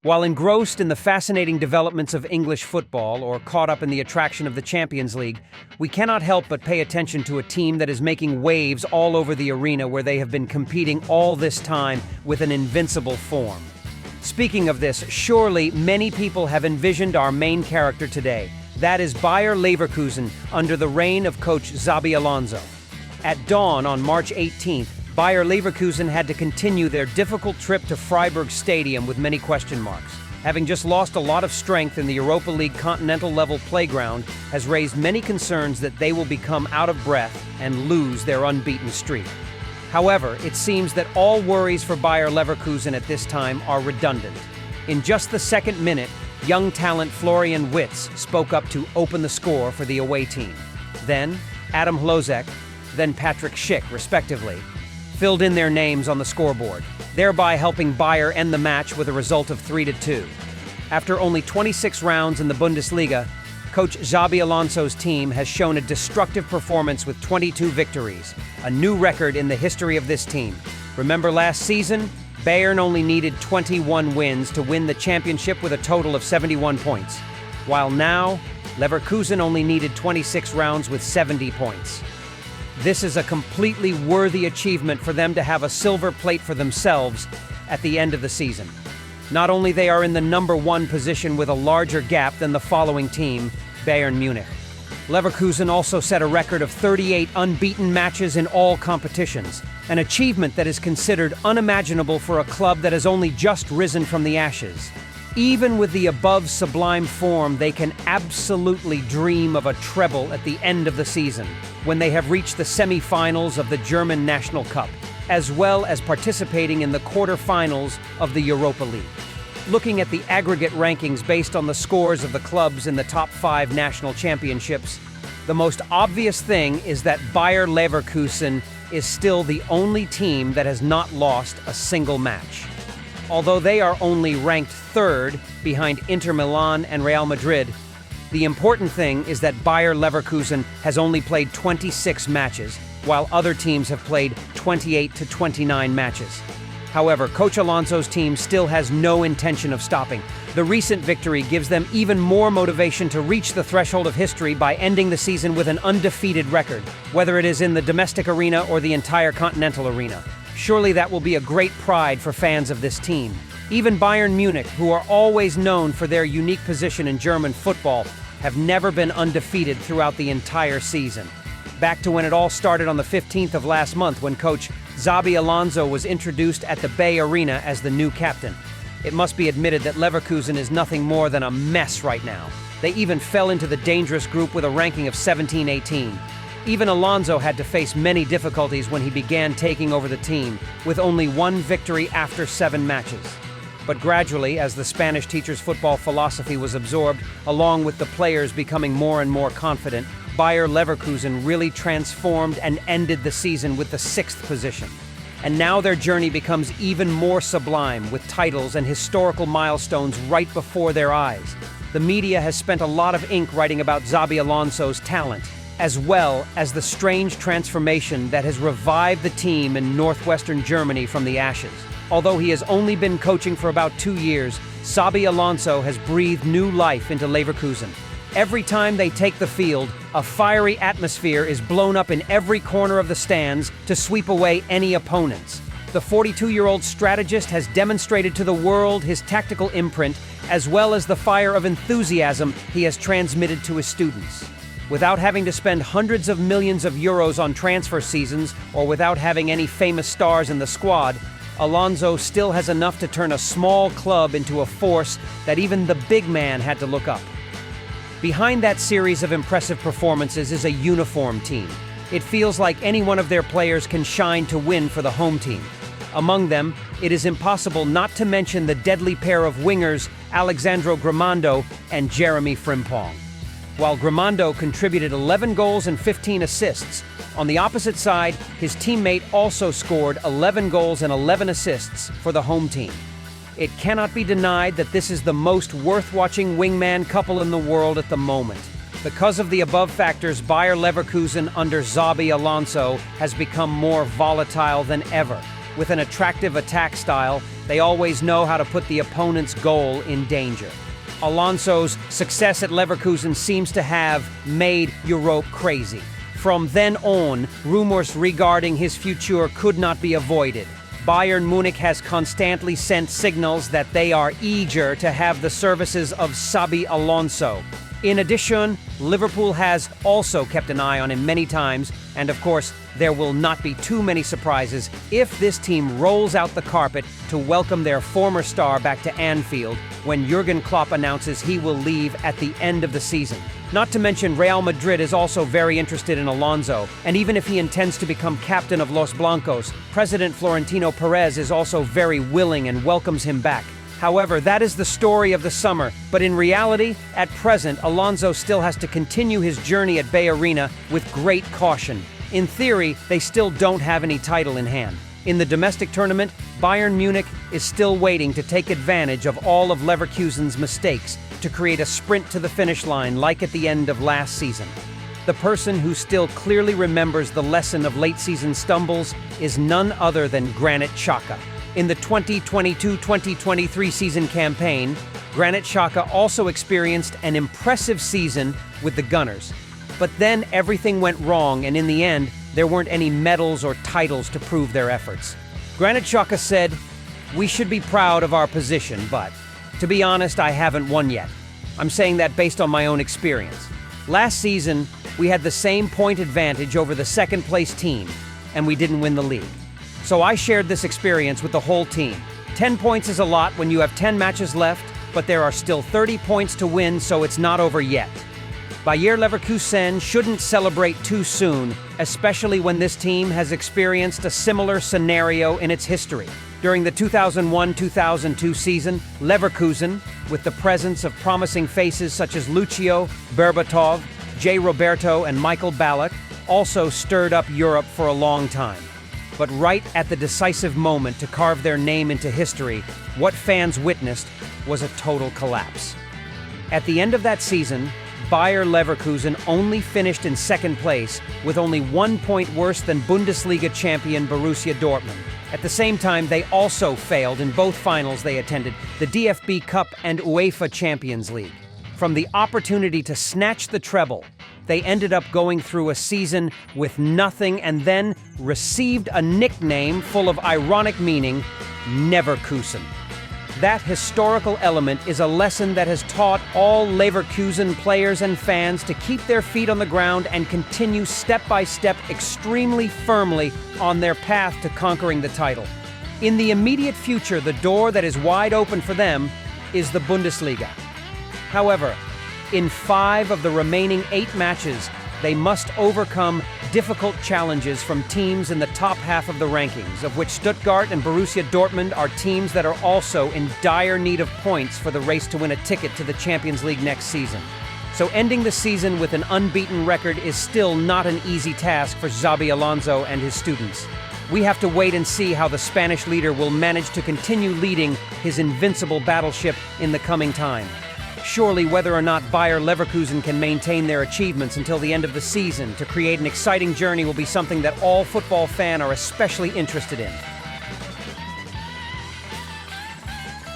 While engrossed in the fascinating developments of English football or caught up in the attraction of the Champions League, we cannot help but pay attention to a team that is making waves all over the arena where they have been competing all this time with an invincible form. Speaking of this, surely many people have envisioned our main character today. That is Bayer Leverkusen under the reign of coach Xabi Alonso. At dawn on March 18th, Bayer Leverkusen had to continue their difficult trip to Freiburg Stadium with many question marks. Having just lost a lot of strength in the Europa League continental-level playground has raised many concerns that they will become out of breath and lose their unbeaten streak. However, it seems that all worries for Bayer Leverkusen at this time are redundant. In just the second minute, young talent Florian Wirtz spoke up to open the score for the away team. Then, Adam Hlozek, then Patrick Schick, respectively, filled in their names on the scoreboard, thereby helping Bayer end the match with a result of 3-2. After only 26 rounds in the Bundesliga, coach Xabi Alonso's team has shown a destructive performance with 22 victories, a new record in the history of this team. Remember last season? Bayern only needed 21 wins to win the championship with a total of 71 points, while now, Leverkusen only needed 26 rounds with 70 points. This is a completely worthy achievement for them to have a silver plate for themselves at the end of the season. Not only they are in the #1 position with a larger gap than the following team, Bayern Munich. Leverkusen also set a record of 38 unbeaten matches in all competitions, an achievement that is considered unimaginable for a club that has only just risen from the ashes. Even with the above sublime form, they can absolutely dream of a treble at the end of the season, when they have reached the semi-finals of the German National Cup, as well as participating in the quarter-finals of the Europa League. Looking at the aggregate rankings based on the scores of the clubs in the top 5 national championships, the most obvious thing is that Bayer Leverkusen is still the only team that has not lost a single match. Although they are only ranked 3rd behind Inter Milan and Real Madrid, the important thing is that Bayer Leverkusen has only played 26 matches, while other teams have played 28 to 29 matches. However, Coach Alonso's team still has no intention of stopping. The recent victory gives them even more motivation to reach the threshold of history by ending the season with an undefeated record, whether it is in the domestic arena or the entire continental arena. Surely that will be a great pride for fans of this team. Even Bayern Munich, who are always known for their unique position in German football, have never been undefeated throughout the entire season. Back to when it all started on the 15th of last month when coach Xabi Alonso was introduced at the Bay Arena as the new captain. It must be admitted that Leverkusen is nothing more than a mess right now. They even fell into the dangerous group with a ranking of 17-18. Even Alonso had to face many difficulties when he began taking over the team, with only 1 victory after 7 matches. But gradually, as the Spanish teacher's football philosophy was absorbed, along with the players becoming more and more confident, Bayer Leverkusen really transformed and ended the season with the 6th position. And now their journey becomes even more sublime, with titles and historical milestones right before their eyes. The media has spent a lot of ink writing about Xabi Alonso's talent, as well as the strange transformation that has revived the team in northwestern Germany from the ashes. Although he has only been coaching for about 2 years, Xabi Alonso has breathed new life into Leverkusen. Every time they take the field, a fiery atmosphere is blown up in every corner of the stands to sweep away any opponents. The 42-year-old strategist has demonstrated to the world his tactical imprint, as well as the fire of enthusiasm he has transmitted to his students. Without having to spend hundreds of millions of euros on transfer seasons, or without having any famous stars in the squad, Alonso still has enough to turn a small club into a force that even the big man had to look up. Behind that series of impressive performances is a uniform team. It feels like any one of their players can shine to win for the home team. Among them, it is impossible not to mention the deadly pair of wingers Alexandro Grimando and Jeremy Frimpong. While Grimando contributed 11 goals and 15 assists, on the opposite side, his teammate also scored 11 goals and 11 assists for the home team. It cannot be denied that this is the most worth-watching wingman couple in the world at the moment. Because of the above factors, Bayer Leverkusen under Xabi Alonso has become more volatile than ever. With an attractive attack style, They always know how to put the opponent's goal in danger. Alonso's success at Leverkusen seems to have made Europe crazy. From then on, rumors regarding his future could not be avoided. Bayern Munich has constantly sent signals that they are eager to have the services of Xabi Alonso. In addition, Liverpool has also kept an eye on him many times, and of course, there will not be too many surprises if this team rolls out the carpet to welcome their former star back to Anfield when Jurgen Klopp announces he will leave at the end of the season. Not to mention, Real Madrid is also very interested in Alonso, and even if he intends to become captain of Los Blancos, President Florentino Perez is also very willing and welcomes him back. However, that is the story of the summer, but in reality, at present, Alonso still has to continue his journey at Bay Arena with great caution. In theory, they still don't have any title in hand. In the domestic tournament, Bayern Munich is still waiting to take advantage of all of Leverkusen's mistakes to create a sprint to the finish line like at the end of last season. The person who still clearly remembers the lesson of late-season stumbles is none other than Granit Xhaka. In the 2022-2023 season campaign, Granit Xhaka also experienced an impressive season with the Gunners. But then everything went wrong, and in the end, there weren't any medals or titles to prove their efforts. Granit Xhaka said, "We should be proud of our position, but to be honest, I haven't won yet. I'm saying that based on my own experience. Last season, we had the same point advantage over the second-place team, and we didn't win the league. So I shared this experience with the whole team. 10 points is a lot when you have 10 matches left, but there are still 30 points to win, so it's not over yet. Bayer Leverkusen shouldn't celebrate too soon, especially when this team has experienced a similar scenario in its history. During the 2001-2002 season, Leverkusen, with the presence of promising faces such as Lucio, Berbatov, J. Roberto, and Michael Ballack, also stirred up Europe for a long time. But right at the decisive moment to carve their name into history, what fans witnessed was a total collapse. At the end of that season, Bayer Leverkusen only finished in second place, with only 1 point worse than Bundesliga champion Borussia Dortmund. At the same time, they also failed in both finals they attended, the DFB Cup and UEFA Champions League. From the opportunity to snatch the treble, they ended up going through a season with nothing and then received a nickname full of ironic meaning, Neverkusen. That historical element is a lesson that has taught all Leverkusen players and fans to keep their feet on the ground and continue step by step extremely firmly on their path to conquering the title. In the immediate future, the door that is wide open for them is the Bundesliga. However, in 5 of the remaining 8 matches, they must overcome difficult challenges from teams in the top half of the rankings, of which Stuttgart and Borussia Dortmund are teams that are also in dire need of points for the race to win a ticket to the Champions League next season. So ending the season with an unbeaten record is still not an easy task for Xabi Alonso and his students. We have to wait and see how the Spanish leader will manage to continue leading his invincible battleship in the coming time. Surely whether or not Bayer Leverkusen can maintain their achievements until the end of the season to create an exciting journey will be something that all football fans are especially interested in.